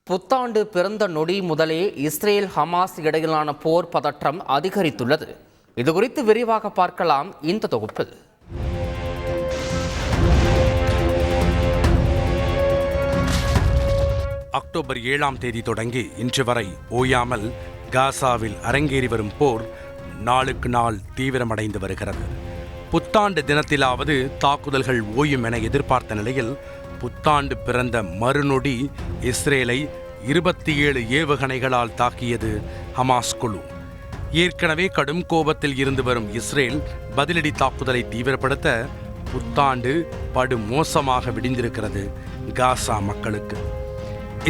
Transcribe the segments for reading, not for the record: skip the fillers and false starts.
புத்தாண்டு பிறந்த நொடி முதலே இஸ்ரேல் ஹமாஸ் இடையிலான போர் பதற்றம் அதிகரித்துள்ளது. இதுகுறித்து விரிவாக பார்க்கலாம் இந்த தொகுப்பில். அக்டோபர் 7ஆம் தேதி தொடங்கி இன்று வரை ஓயாமல் காசாவில் அரங்கேறி வரும் போர் நாளுக்கு நாள் தீவிரமடைந்து வருகிறது. புத்தாண்டு தினத்திலாவது தாக்குதல்கள் ஓயும் என எதிர்பார்த்த நிலையில் புத்தாண்டு பிறந்த மறுநொடி இஸ்ரேலை 27 ஏவுகணைகளால் தாக்கியது ஹமாஸ் குழு. ஏற்கனவே கடும் கோபத்தில் இருந்து வரும் இஸ்ரேல் பதிலடி தாக்குதலை தீவிரப்படுத்த புத்தாண்டு படு மோசமாக விடிந்திருக்கிறது காசா மக்களுக்கு.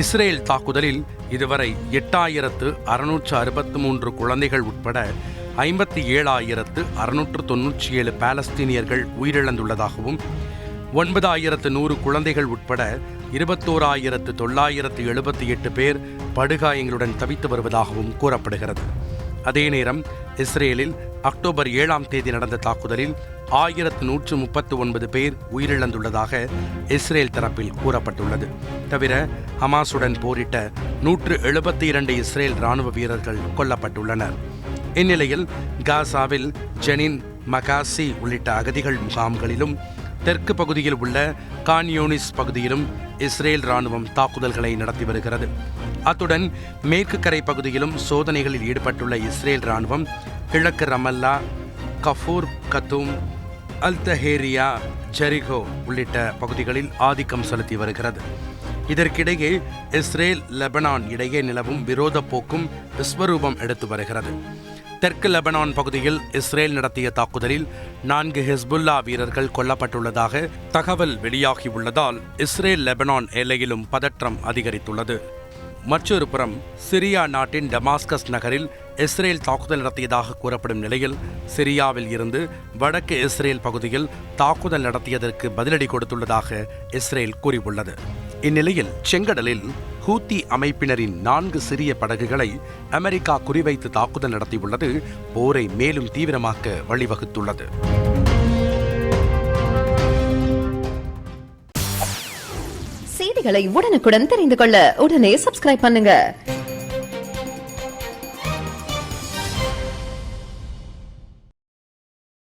இஸ்ரேல் தாக்குதலில் இதுவரை 8663 குழந்தைகள் உட்பட 57,697 பாலஸ்தீனியர்கள் உயிரிழந்துள்ளதாகவும் 9,100 குழந்தைகள் உட்பட 21,978 பேர் படுகாயங்களுடன் தவித்து வருவதாகவும் கூறப்படுகிறது. அதே நேரம் இஸ்ரேலில் அக்டோபர் 7ஆம் தேதி நடந்த தாக்குதலில் 1,139 பேர் உயிரிழந்துள்ளதாக இஸ்ரேல் தரப்பில் கூறப்பட்டுள்ளது. தவிர ஹமாஸுடன் போரிட்ட 172 இஸ்ரேல் இராணுவ வீரர்கள் கொல்லப்பட்டுள்ளனர். இந்நிலையில் காசாவில் ஜெனின், மகாசி உள்ளிட்ட அகதிகள் முகாம்களிலும் தெற்கு பகுதியில் உள்ள கான்யூனிஸ் பகுதியிலும் இஸ்ரேல் இராணுவம் தாக்குதல்களை நடத்தி வருகிறது. அத்துடன் மேற்கு கரை பகுதியிலும் சோதனைகளில் ஈடுபட்டுள்ள இஸ்ரேல் இராணுவம் கிழக்கு ரமல்லா, கஃபூர் கத்தூம், அல்தஹேரியா, ஜெரிகோ உள்ளிட்ட பகுதிகளில் ஆதிக்கம் செலுத்தி வருகிறது. இதற்கிடையே இஸ்ரேல் லெபனான் இடையே நிலவும் விரோத போக்கும் விஸ்வரூபம் எடுத்து வருகிறது. தெற்கு லெபனான் பகுதியில் இஸ்ரேல் நடத்திய தாக்குதலில் 4 ஹிஸ்புல்லா வீரர்கள் கொல்லப்பட்டுள்ளதாக தகவல் வெளியாகியுள்ளதால் இஸ்ரேல் லெபனான் எல்லையிலும் பதற்றம் அதிகரித்துள்ளது. மற்றொரு புறம் சிரியா நாட்டின் டமாஸ்கஸ் நகரில் இஸ்ரேல் தாக்குதல் நடத்தியதாக கூறப்படும் நிலையில் சிரியாவில் இருந்து வடக்கு இஸ்ரேல் பகுதியில் தாக்குதல் நடத்தியதற்கு பதிலடி கொடுத்துள்ளதாக இஸ்ரேல் கூறியுள்ளது. இந்நிலையில் செங்கடலில் ஹூத்தி அமைப்பினரின் 4 சிறிய படகுகளை அமெரிக்கா குறிவைத்து தாக்குதல் நடத்தியுள்ளது போரை மேலும் தீவிரமாக்க வழிவகுத்துள்ளது. செய்திகளை உடனுக்குடன் தெரிந்து கொள்ள உடனே சப்ஸ்கிரைப் பண்ணுங்க.